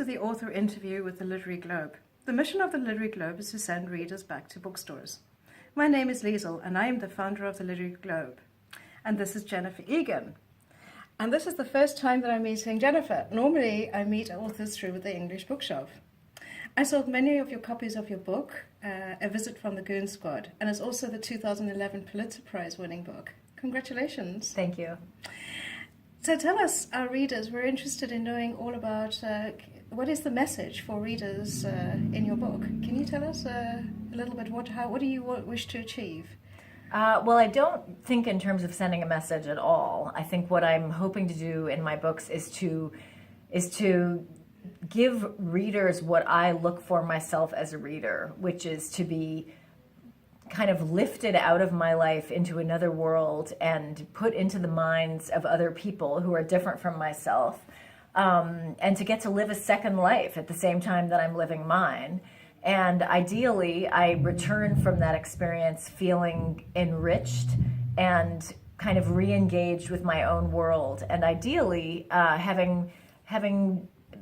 to the author interview with the Literary Globe. The mission of the Literary Globe is to send readers back to bookstores. My name is Liesel and I am the founder of the Literary Globe. And this is Jennifer Egan. And this is the first time that I'm meeting Jennifer. Normally I meet authors through the English bookshop. I sold many of your copies of your book, A Visit from the Goon Squad, and it's also the 2011 Pulitzer Prize winning book. Congratulations. Thank you. So tell us, our readers, we're interested in knowing all about what is the message for readers in your book. Can you tell us a little bit what do you wish to achieve? Well, I don't think in terms of sending a message at all. I think what I'm hoping to do in my books is to give readers what I look for myself as a reader, which is to be kind of lifted out of my life into another world and put into the minds of other people who are different from myself, and to get to live a second life at the same time that I'm living mine. And ideally, I return from that experience feeling enriched and kind of re-engaged with my own world, and ideally having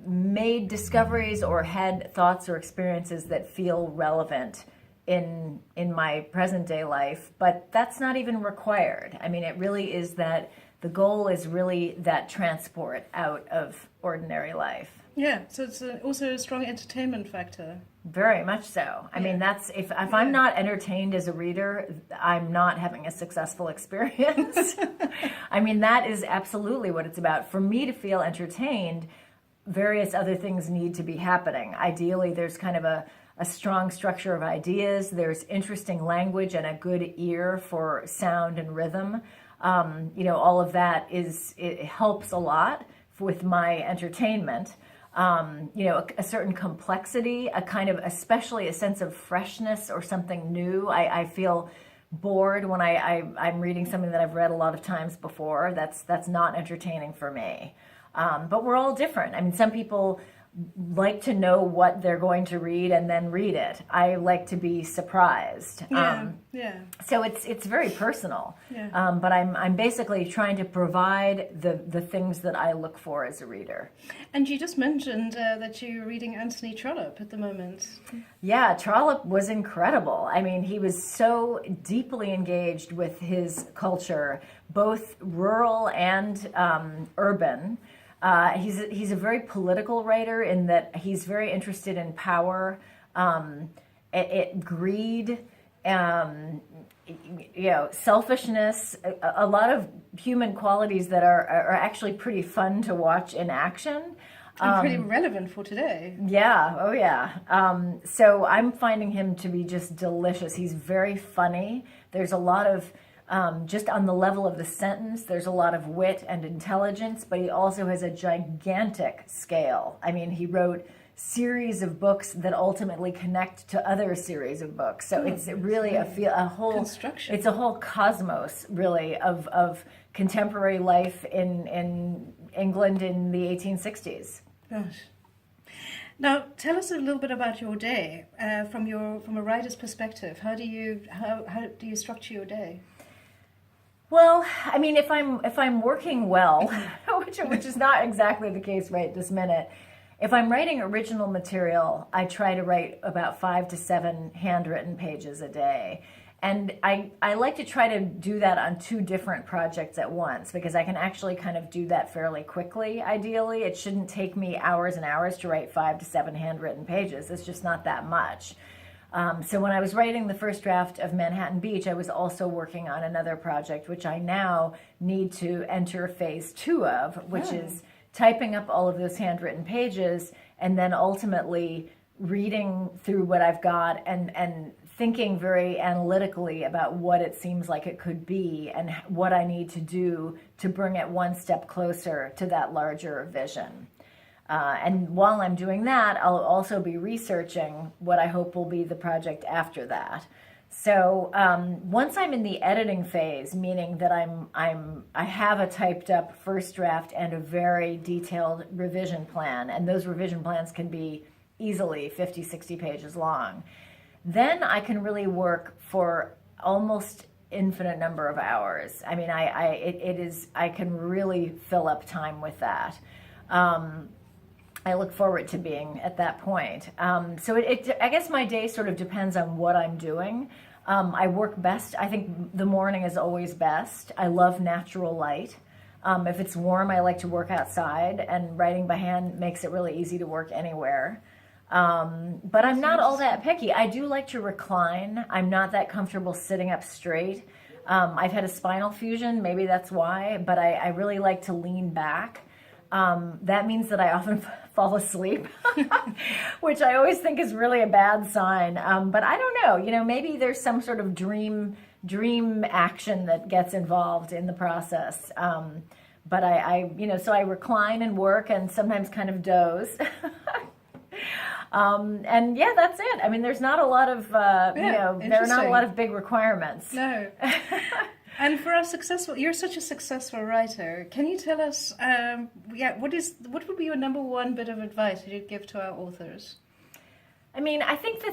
made discoveries or had thoughts or experiences that feel relevant in my present day life, but that's not even required. I mean, it really is that the goal is really that transport out of ordinary life. Yeah, so it's also a strong entertainment factor. Very much so. I mean, that's if I'm not entertained as a reader, I'm not having a successful experience. I mean, that is absolutely what it's about. For me to feel entertained, various other things need to be happening. Ideally, there's kind of a strong structure of ideas. There's interesting language and a good ear for sound and rhythm. All of that it helps a lot with my entertainment. A certain complexity, a kind of, especially a sense of freshness or something new. I feel bored when I'm reading something that I've read a lot of times before. That's not entertaining for me. But we're all different. I mean, some people like to know what they're going to read and then read it. I like to be surprised. So it's very personal. Yeah. But I'm basically trying to provide the things that I look for as a reader. And you just mentioned that you're reading Anthony Trollope at the moment. Yeah, Trollope was incredible. I mean, he was so deeply engaged with his culture, both rural and urban. He's a very political writer in that he's very interested in power, greed, selfishness, a lot of human qualities that are actually pretty fun to watch in action. And pretty relevant for today. Yeah, oh yeah. So I'm finding him to be just delicious. He's very funny. There's a lot of just on the level of the sentence, there's a lot of wit and intelligence, but he also has a gigantic scale. I mean, he wrote series of books that ultimately connect to other series of books. So it's really a whole construction. It's a whole cosmos, really, of contemporary life in England in the 1860s. Gosh. Now, tell us a little bit about your day from a writer's perspective. How do you structure your day? Well, I mean, if I'm working well, which is not exactly the case right this minute, if I'm writing original material, I try to write about 5 to 7 handwritten pages a day. And I like to try to do that on 2 different projects at once, because I can actually kind of do that fairly quickly, ideally. It shouldn't take me hours and hours to write 5 to 7 handwritten pages. It's just not that much. So when I was writing the first draft of Manhattan Beach, I was also working on another project, which I now need to enter phase 2 of, which is typing up all of those handwritten pages and then ultimately reading through what I've got and thinking very analytically about what it seems like it could be and what I need to do to bring it one step closer to that larger vision. And while I'm doing that, I'll also be researching what I hope will be the project after that. So once I'm in the editing phase, meaning that I have a typed up first draft and a very detailed revision plan, and those revision plans can be easily 50, 60 pages long, then I can really work for almost infinite number of hours. I mean, I can really fill up time with that. I look forward to being at that point. So I guess my day sort of depends on what I'm doing. I work best. I think the morning is always best. I love natural light. If it's warm, I like to work outside, and writing by hand makes it really easy to work anywhere. But I'm not all that picky. I do like to recline. I'm not that comfortable sitting up straight. I've had a spinal fusion, maybe that's why, but I really like to lean back. That means that I often fall asleep, which I always think is really a bad sign. But I don't know, maybe there's some sort of dream action that gets involved in the process. But so I recline and work and sometimes kind of doze. And yeah, that's it. I mean, there's not a lot of, there are not a lot of big requirements. No. And for us you're such a successful writer. Can you tell us, what would be your number one bit of advice that you'd give to our authors? I mean, I think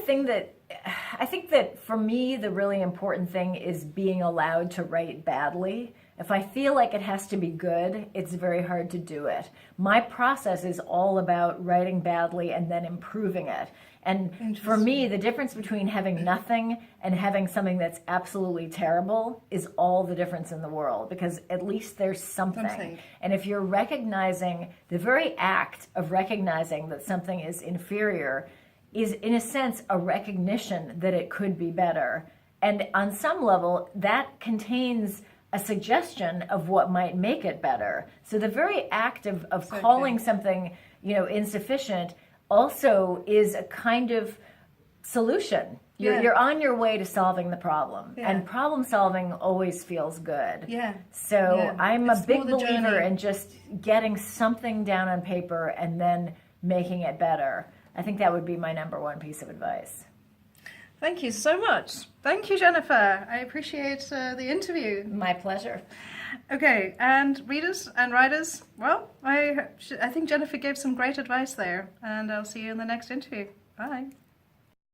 that for me, the really important thing is being allowed to write badly. If I feel like it has to be good, it's very hard to do it. My process is all about writing badly and then improving it. And for me, the difference between having nothing and having something that's absolutely terrible is all the difference in the world, because at least there's something. And if you're recognizing, the very act of recognizing that something is inferior is, in a sense, a recognition that it could be better. And on some level, that contains a suggestion of what might make it better. So the very act of calling something, insufficient also is a kind of solution. You're on your way to solving the problem. Yeah. And problem solving always feels good. Yeah. So I'm a big believer in just getting something down on paper and then making it better. I think that would be my number one piece of advice. Thank you so much. Thank you, Jennifer. I appreciate the interview. My pleasure. Okay, and readers and writers, well, I think Jennifer gave some great advice there, and I'll see you in the next interview. Bye.